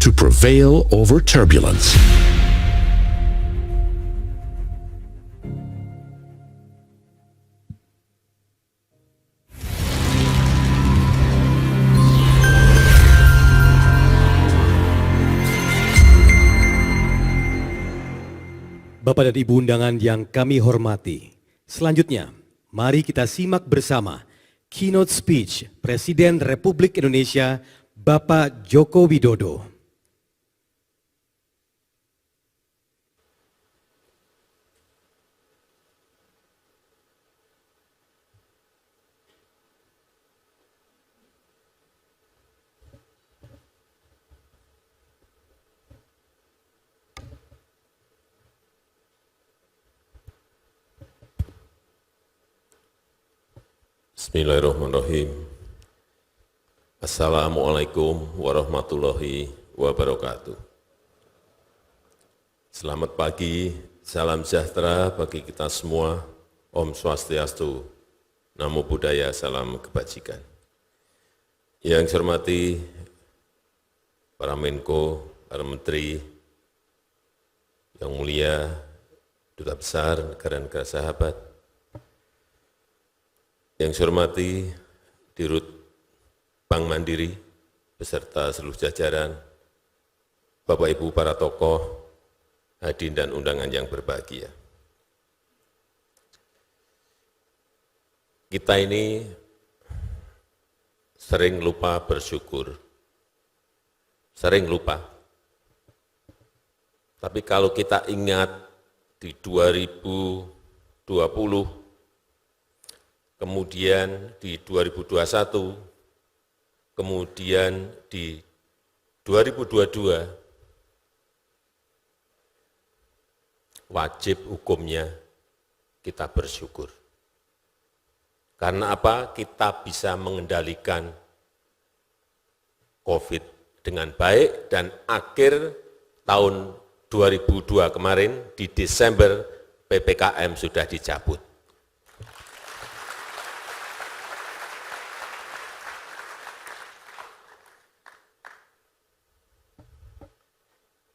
to prevail over turbulence. Bapak dan Ibu undangan yang kami hormati, selanjutnya mari kita simak bersama keynote speech Presiden Republik Indonesia Bapak Joko Widodo. Bismillahirrahmanirrahim. Assalamualaikum warahmatullahi wabarakatuh. Selamat pagi, salam sejahtera bagi kita semua. Om Swastiastu, Namo Buddhaya, salam kebajikan. Yang saya hormati para Menko, para Menteri, yang mulia, Duta Besar negara-negara sahabat, yang saya hormati Dirut Bank Mandiri beserta seluruh jajaran, Bapak Ibu para tokoh, hadirin dan undangan yang berbahagia. Kita ini sering lupa bersyukur, sering lupa. Tapi kalau kita ingat di 2020, kemudian di 2021, kemudian di 2022, wajib hukumnya kita bersyukur. Karena apa? Kita bisa mengendalikan COVID dengan baik dan akhir tahun 2002 kemarin di Desember PPKM sudah dicabut.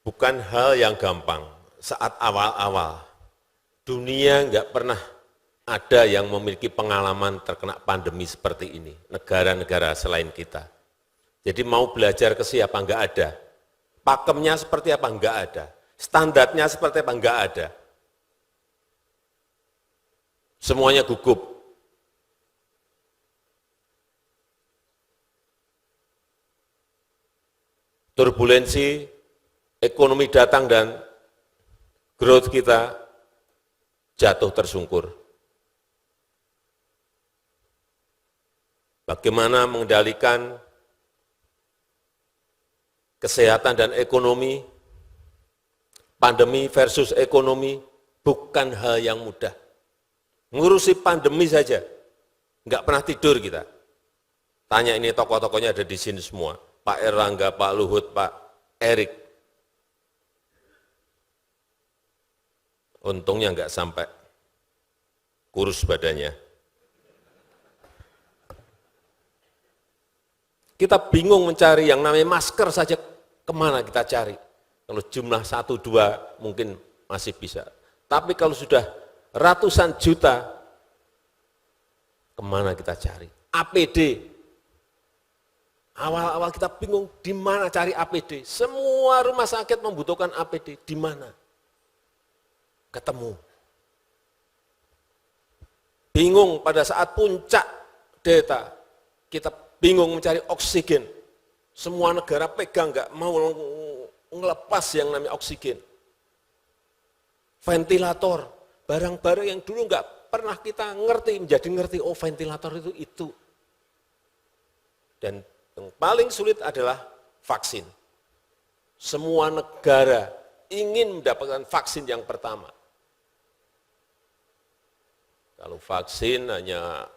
Bukan hal yang gampang. Saat awal-awal, dunia nggak pernah ada yang memiliki pengalaman terkena pandemi seperti ini. Negara-negara selain kita. Jadi mau belajar ke siapa? Nggak ada. Pakemnya seperti apa? Nggak ada. Standarnya seperti apa? Nggak ada. Semuanya gugup. Turbulensi, ekonomi datang dan growth kita jatuh tersungkur. Bagaimana mengendalikan kesehatan dan ekonomi, pandemi versus ekonomi, bukan hal yang mudah. Ngurusi pandemi saja, nggak pernah tidur kita. Tanya ini tokoh-tokohnya ada di sini semua, Pak Erlangga, Pak Luhut, Pak Erik. Untungnya nggak sampai kurus badannya. Kita bingung mencari yang namanya masker saja, kemana kita cari. Kalau jumlah 1-2 mungkin masih bisa. Tapi kalau sudah ratusan juta, kemana kita cari? APD. Awal-awal kita bingung, di mana cari APD? Semua rumah sakit membutuhkan APD, di mana? Ketemu. Bingung pada saat puncak delta, kita bingung mencari oksigen. Semua negara pegang, nggak mau ngelepas yang namanya oksigen. Ventilator, barang-barang yang dulu nggak pernah kita ngerti, menjadi ngerti, oh ventilator itu. Dan yang paling sulit adalah vaksin. Semua negara ingin mendapatkan vaksin yang pertama. Kalau vaksin hanya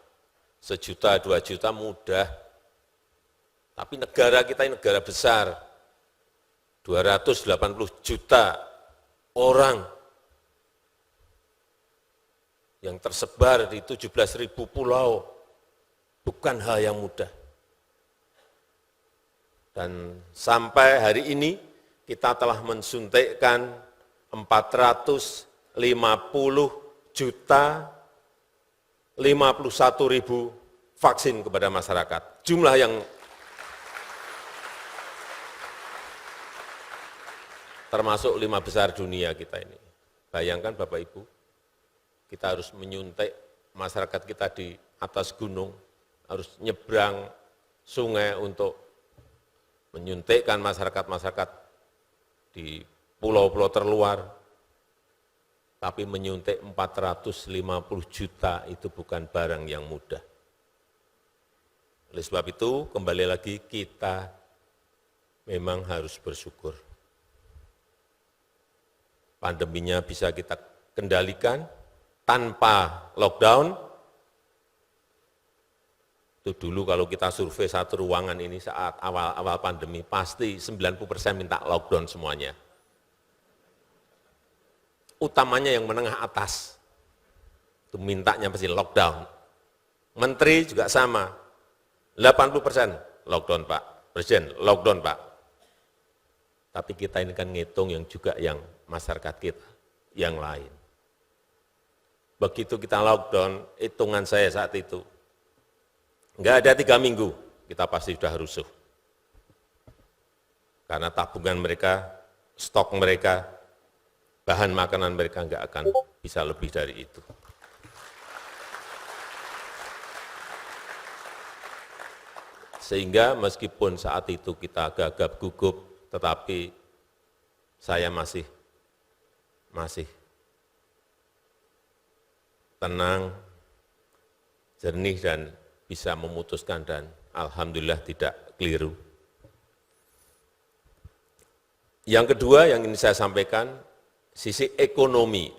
1 juta, 2 juta mudah. Tapi negara kita ini negara besar. 280 juta orang yang tersebar di 17.000 pulau. Bukan hal yang mudah. Dan sampai hari ini kita telah mensuntikkan 450 juta 51 ribu vaksin kepada masyarakat. Jumlah yang termasuk 5 besar dunia kita ini. Bayangkan Bapak Ibu, kita harus menyuntik masyarakat kita di atas gunung, harus nyebrang sungai untuk menyuntikkan masyarakat-masyarakat di pulau-pulau terluar, tapi menyuntik 450 juta itu bukan barang yang mudah. Oleh sebab itu, kembali lagi kita memang harus bersyukur. Pandeminya bisa kita kendalikan tanpa lockdown. Itu dulu kalau kita survei satu ruangan ini saat awal-awal pandemi, pasti 90% minta lockdown semuanya. Utamanya yang menengah atas, itu mintanya pasti lockdown. Menteri juga sama, 80% lockdown Pak, Presiden lockdown Pak. Tapi kita ini kan ngitung yang juga yang masyarakat kita, yang lain. Begitu kita lockdown, hitungan saya saat itu, enggak ada 3 minggu, kita pasti sudah rusuh. Karena tabungan mereka, stok mereka, bahan makanan mereka enggak akan bisa lebih dari itu. Sehingga meskipun saat itu kita gagap gugup, tetapi saya masih tenang, jernih dan bisa memutuskan dan alhamdulillah tidak keliru. Yang kedua yang ingin saya sampaikan, sisi ekonomi.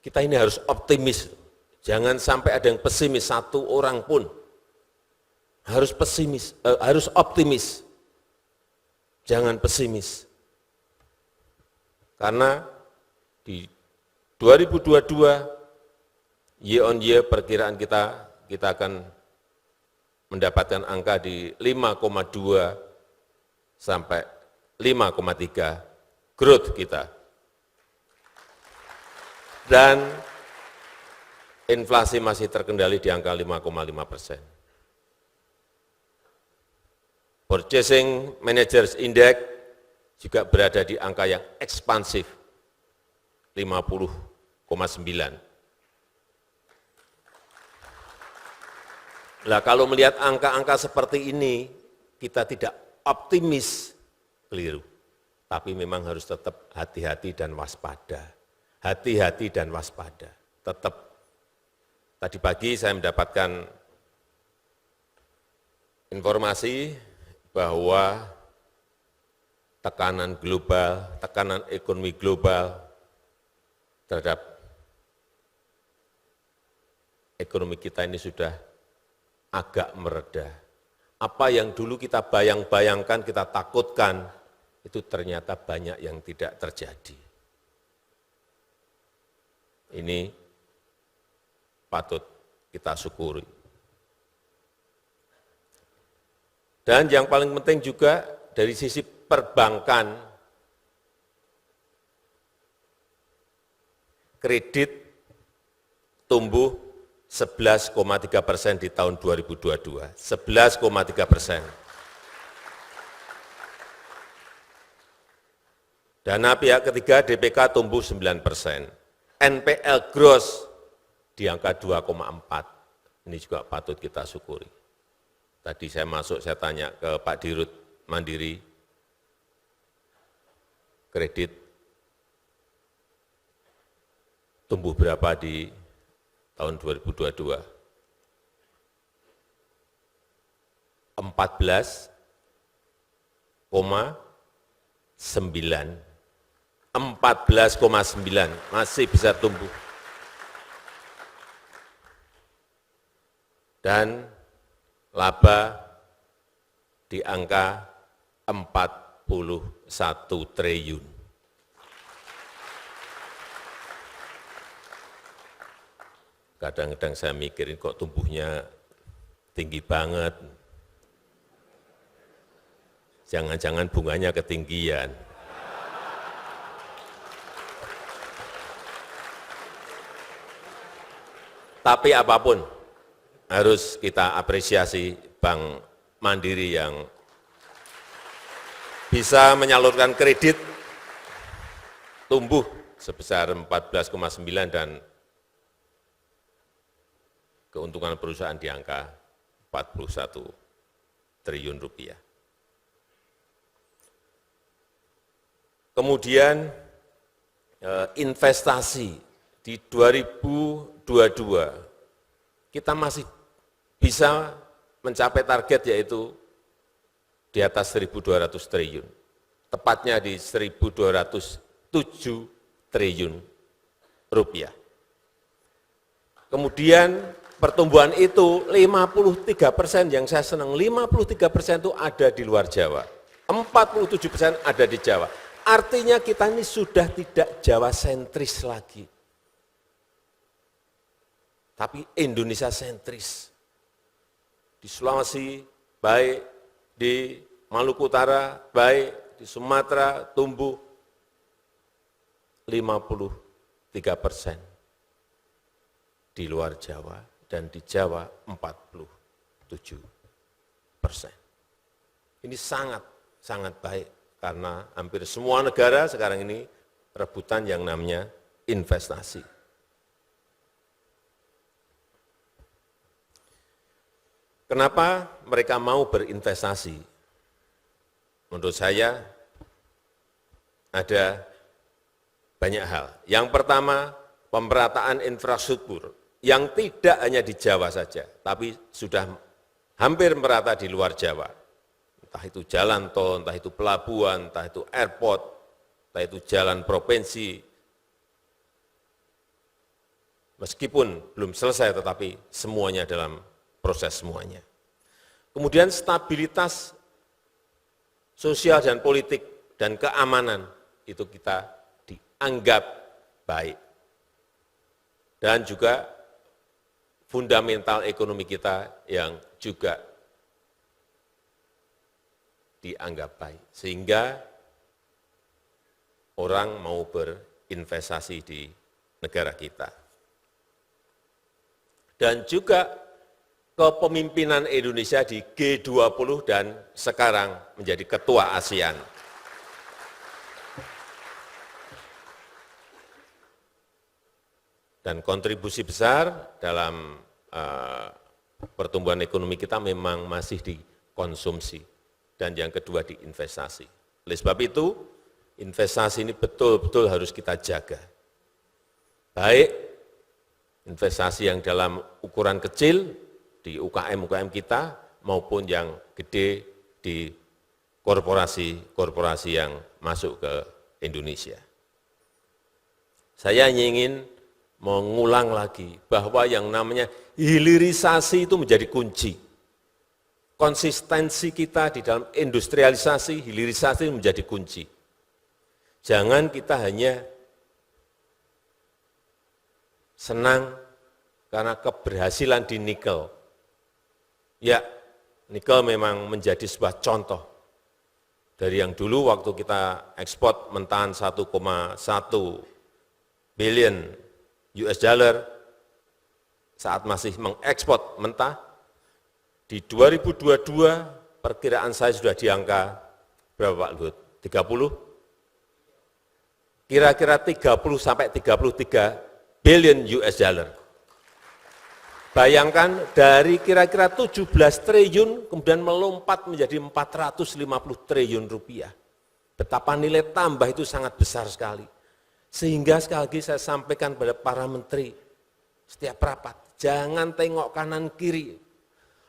Kita ini harus optimis, jangan sampai ada yang pesimis, satu orang pun harus pesimis, harus optimis, jangan pesimis. Karena di 2022 year on year perkiraan kita akan mendapatkan angka di 5,2 sampai 5,3 growth kita. Dan inflasi masih terkendali di angka 5,5%. Purchasing Managers Index juga berada di angka yang ekspansif, 50,9. Nah, kalau melihat angka-angka seperti ini, kita tidak optimis, keliru. Tapi memang harus tetap hati-hati dan waspada. Hati-hati dan waspada. Tetap. Tadi pagi saya mendapatkan informasi bahwa tekanan global, tekanan ekonomi global terhadap ekonomi kita ini sudah agak mereda. Apa yang dulu kita bayang-bayangkan, kita takutkan, itu ternyata banyak yang tidak terjadi. Ini patut kita syukuri. Dan yang paling penting juga dari sisi perbankan, kredit tumbuh 11,3% di tahun 2022, 11,3%. Dana pihak ketiga DPK tumbuh 9%. NPL gross di angka 2,4. Ini juga patut kita syukuri. Tadi saya masuk, saya tanya ke Pak Dirut Mandiri, kredit tumbuh berapa di tahun 2022? 14,9. 14,9 masih bisa tumbuh. Dan laba di angka 41 triliun. Kadang-kadang saya mikirin kok tumbuhnya tinggi banget, Jangan-jangan bunganya ketinggian. Tapi apapun, harus kita apresiasi Bank Mandiri yang bisa menyalurkan kredit tumbuh sebesar 14,9 dan keuntungan perusahaan di angka 41 triliun rupiah. Kemudian investasi di 2022 kita masih bisa mencapai target yaitu di atas 1.200 triliun, tepatnya di 1.207 triliun rupiah. Kemudian pertumbuhan itu 53% yang saya senang, 53% itu ada di luar Jawa, 47% ada di Jawa. Artinya kita ini sudah tidak Jawa sentris lagi, tapi Indonesia sentris. Di Sulawesi, baik di Maluku Utara, baik di Sumatera, tumbuh 53%. Di luar Jawa dan di Jawa 47%. Ini sangat baik karena hampir semua negara sekarang ini rebutan yang namanya investasi. Kenapa mereka mau berinvestasi? Menurut saya ada banyak hal. Yang pertama, pemerataan infrastruktur yang tidak hanya di Jawa saja, tapi sudah hampir merata di luar Jawa. Entah itu jalan tol, entah itu pelabuhan, entah itu airport, entah itu jalan provinsi. Meskipun belum selesai, tetapi semuanya dalam proses semuanya. Kemudian stabilitas sosial dan politik dan keamanan itu kita dianggap baik. Dan juga fundamental ekonomi kita yang juga dianggap baik. Sehingga orang mau berinvestasi di negara kita. Dan juga kepemimpinan Indonesia di G20 dan sekarang menjadi ketua ASEAN. Dan kontribusi besar dalam pertumbuhan ekonomi kita memang masih di konsumsi. Dan yang kedua di investasi. Oleh sebab itu, investasi ini betul-betul harus kita jaga. Baik investasi yang dalam ukuran kecil, di UKM-UKM kita, maupun yang gede di korporasi-korporasi yang masuk ke Indonesia. Saya ingin mengulang lagi bahwa yang namanya hilirisasi itu menjadi kunci. Konsistensi kita di dalam industrialisasi, hilirisasi menjadi kunci. Jangan kita hanya senang karena keberhasilan di nikel. Ya, nikel memang menjadi sebuah contoh. Dari yang dulu waktu kita ekspor mentahan 1,1 billion US dollar, saat masih mengekspor mentah, di 2022 perkiraan saya sudah di angka berapa Pak Luhut? 30? Kira-kira 30 sampai 33 billion US dollar. Bayangkan dari kira-kira 17 triliun kemudian melompat menjadi 450 triliun rupiah. Betapa nilai tambah itu sangat besar sekali. Sehingga sekali lagi saya sampaikan pada para menteri setiap rapat, jangan tengok kanan kiri,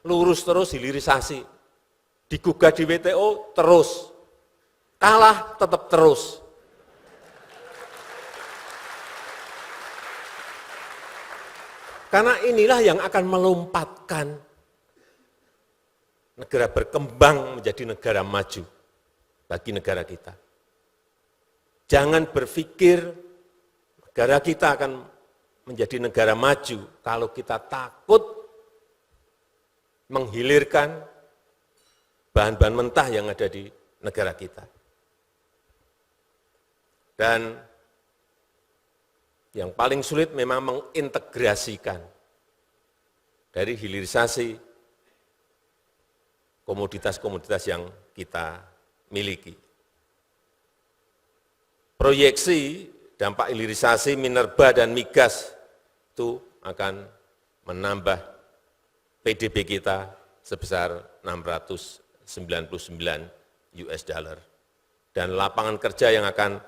lurus terus hilirisasi. Digugat di WTO terus, kalah tetap terus. Karena inilah yang akan melompatkan negara berkembang menjadi negara maju bagi negara kita. Jangan berpikir negara kita akan menjadi negara maju kalau kita takut menghilirkan bahan-bahan mentah yang ada di negara kita. Dan yang paling sulit memang mengintegrasikan dari hilirisasi komoditas-komoditas yang kita miliki. Proyeksi dampak hilirisasi minerba dan migas itu akan menambah PDB kita sebesar 699 US dollar. Dan lapangan kerja yang akan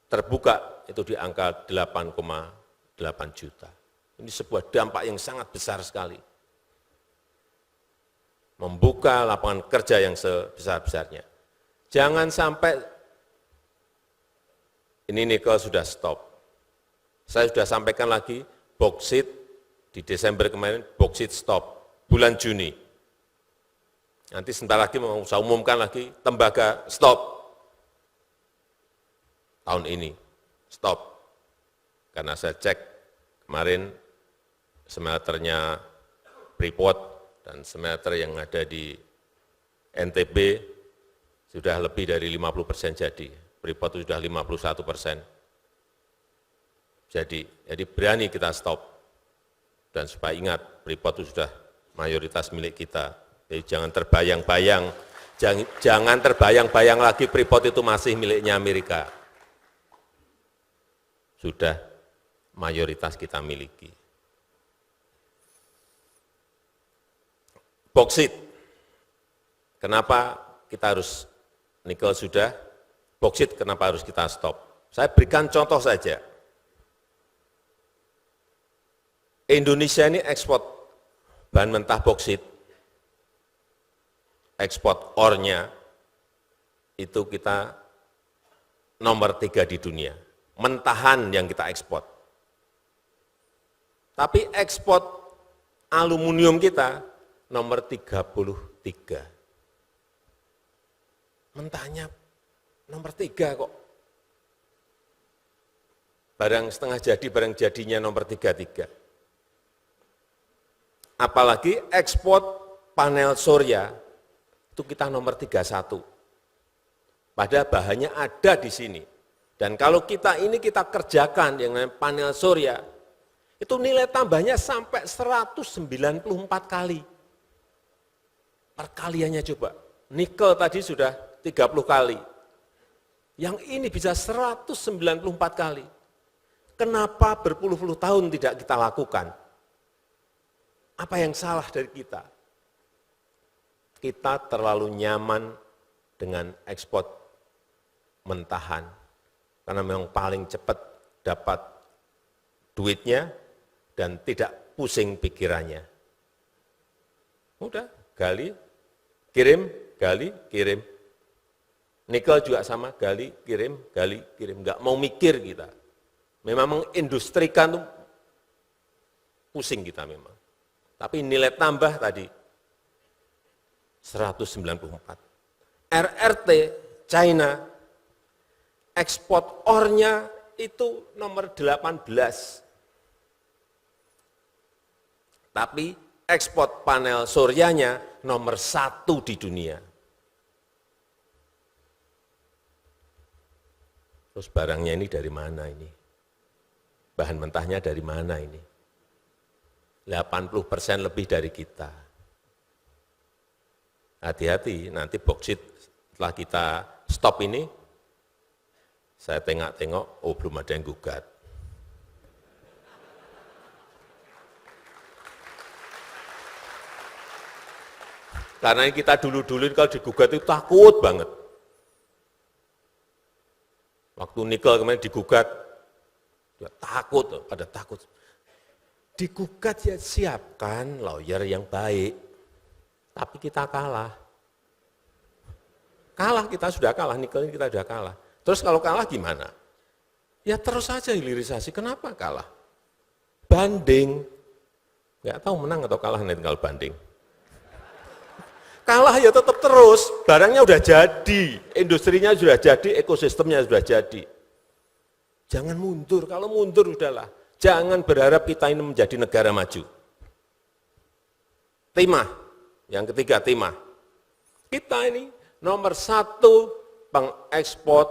terbuka itu di angka 8,8 juta. Ini sebuah dampak yang sangat besar sekali. Membuka lapangan kerja yang sebesar-besarnya. Jangan sampai ini nikel sudah stop. Saya sudah sampaikan lagi, boksit di Desember kemarin, boksit stop, bulan Juni. Nanti sebentar lagi mau saya umumkan lagi, tembaga stop. Tahun ini, stop. Karena saya cek kemarin smelternya Freeport dan smelter yang ada di NTB sudah lebih dari 50% jadi. Freeport itu sudah 51%. Jadi berani kita stop. Dan supaya ingat, Freeport itu sudah mayoritas milik kita. Jadi jangan terbayang-bayang, jangan terbayang-bayang lagi Freeport itu masih miliknya Amerika. Sudah mayoritas kita miliki. Boksit, kenapa kita harus nikel sudah, boksit kenapa harus kita stop? Saya berikan contoh saja. Indonesia ini ekspor bahan mentah boksit, ekspor ornya itu kita nomor 3 di dunia. Mentahan yang kita ekspor. Tapi ekspor aluminium kita nomor 33. Mentahnya nomor 3 kok. Barang setengah jadi, barang jadinya nomor 33. Apalagi ekspor panel surya, itu kita nomor 31. Padahal bahannya ada di sini. Dan kalau kita kerjakan dengan panel surya, itu nilai tambahnya sampai 194 kali. Perkaliannya coba, nikel tadi sudah 30 kali. Yang ini bisa 194 kali. Kenapa berpuluh-puluh tahun tidak kita lakukan? Apa yang salah dari kita? Kita terlalu nyaman dengan ekspor mentahan. Karena memang paling cepat dapat duitnya dan tidak pusing pikirannya. Udah, gali, kirim, gali, kirim. Nikel juga sama, gali, kirim, nggak mau mikir kita. Memang mengindustrikan tuh pusing kita memang. Tapi nilai tambah tadi 194. RRT China ekspor ornya itu nomor 18. Tapi ekspor panel suryanya nomor 1 di dunia. Terus barangnya ini dari mana ini? Bahan mentahnya dari mana ini? 80% lebih dari kita. Hati-hati, nanti boksit setelah kita stop ini, saya tengok-tengok, oh belum ada yang gugat. Karena kita dulu-dulu kalau digugat itu takut banget. Waktu nikel kemarin digugat, takut, pada takut. Digugat ya siapkan lawyer yang baik, tapi kita kalah. Kalah, kita sudah kalah, nikel ini kita sudah kalah. Terus kalau kalah gimana? Ya terus saja hilirisasi, kenapa kalah? Banding, nggak tahu menang atau kalah nanti kalau banding. Kalah ya tetap terus, barangnya udah jadi, industrinya sudah jadi, ekosistemnya sudah jadi. Jangan mundur, kalau mundur udahlah. Jangan berharap kita ini menjadi negara maju. Timah, yang ketiga timah. Kita ini nomor 1 pengekspor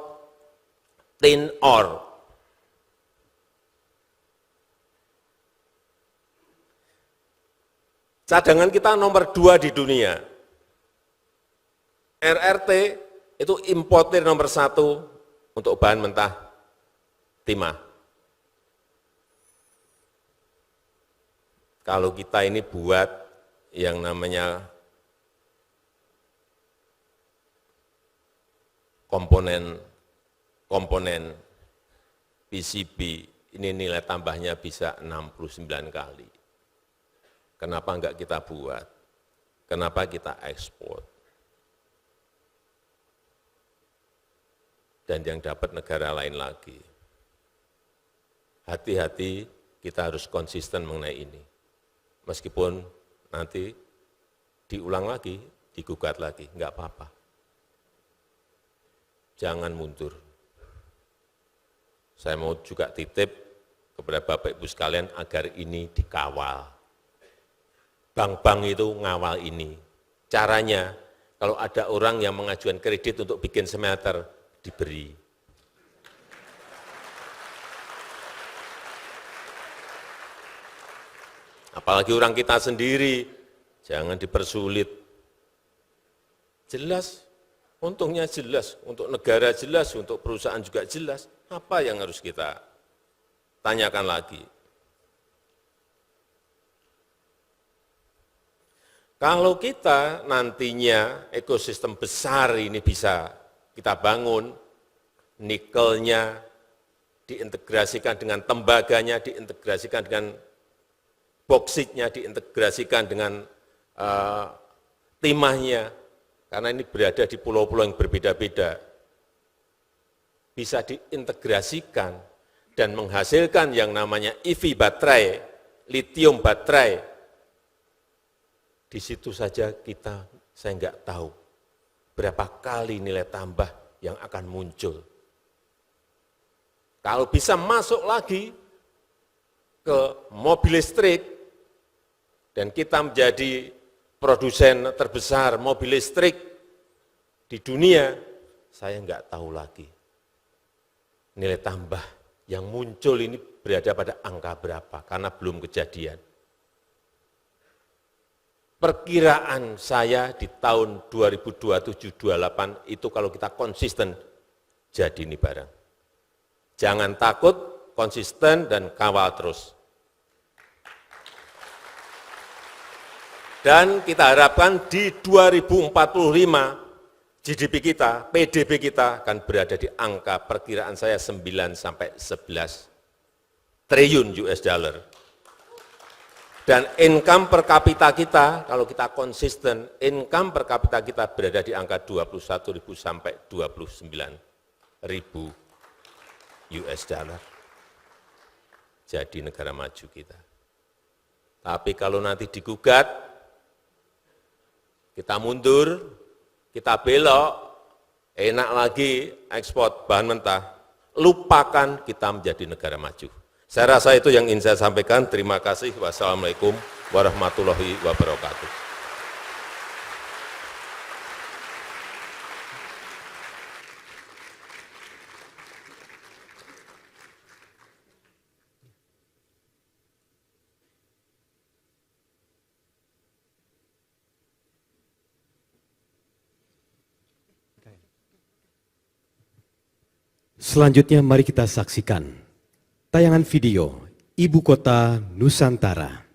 tin ore. Cadangan kita nomor 2 di dunia. RRT itu importer nomor 1 untuk bahan mentah timah. Kalau kita ini buat yang namanya komponen PCB, ini nilai tambahnya bisa 69 kali. Kenapa enggak kita buat? Kenapa kita ekspor? Dan yang dapat negara lain lagi. Hati-hati, kita harus konsisten mengenai ini. Meskipun nanti diulang lagi, digugat lagi, enggak apa-apa. Jangan mundur. Saya mau juga titip kepada Bapak Ibu sekalian agar ini dikawal. Bank-bank itu ngawal ini. Caranya, kalau ada orang yang mengajukan kredit untuk bikin smelter, diberi. Apalagi orang kita sendiri, jangan dipersulit. Jelas, untungnya jelas, untuk negara jelas, untuk perusahaan juga jelas. Apa yang harus kita tanyakan lagi? Kalau kita nantinya ekosistem besar ini bisa kita bangun, nikelnya diintegrasikan dengan tembaganya, diintegrasikan dengan boksitnya, diintegrasikan dengan timahnya, karena ini berada di pulau-pulau yang berbeda-beda, bisa diintegrasikan dan menghasilkan yang namanya EV baterai, lithium baterai. Di situ saja saya enggak tahu berapa kali nilai tambah yang akan muncul. Kalau bisa masuk lagi ke mobil listrik, dan kita menjadi produsen terbesar mobil listrik di dunia, saya enggak tahu lagi nilai tambah yang muncul ini berada pada angka berapa, karena belum kejadian. Perkiraan saya di tahun 2027-28 itu kalau kita konsisten, jadi ini barang. Jangan takut, konsisten dan kawal terus. Dan kita harapkan di 2045 GDP kita, PDB kita akan berada di angka perkiraan saya 9 sampai 11 triliun US dollar. Dan income per kapita kita, kalau kita konsisten, income per kapita kita berada di angka 21.000 sampai 29.000 US dollar. Jadi negara maju kita. Tapi kalau nanti digugat, kita mundur, kita belok, enak lagi ekspor bahan mentah, lupakan kita menjadi negara maju. Saya rasa itu yang ingin saya sampaikan. Terima kasih. Wassalamualaikum warahmatullahi wabarakatuh. Selanjutnya mari kita saksikan tayangan video Ibu Kota Nusantara.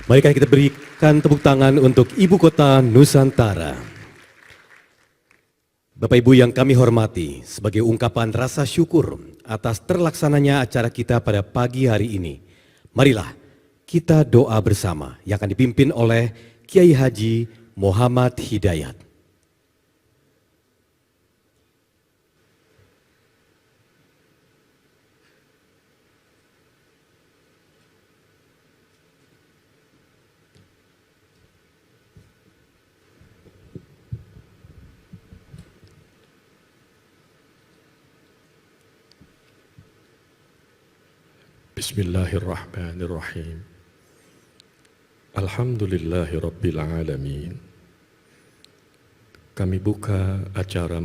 Mari kita berikan tepuk tangan untuk Ibu Kota Nusantara. Bapak Ibu yang kami hormati, sebagai ungkapan rasa syukur atas terlaksananya acara kita pada pagi hari ini, marilah kita doa bersama yang akan dipimpin oleh Kiai Haji Muhammad Hidayat. Bismillahirrahmanirrahim. Alhamdulillahirabbil alamin. Kami buka acara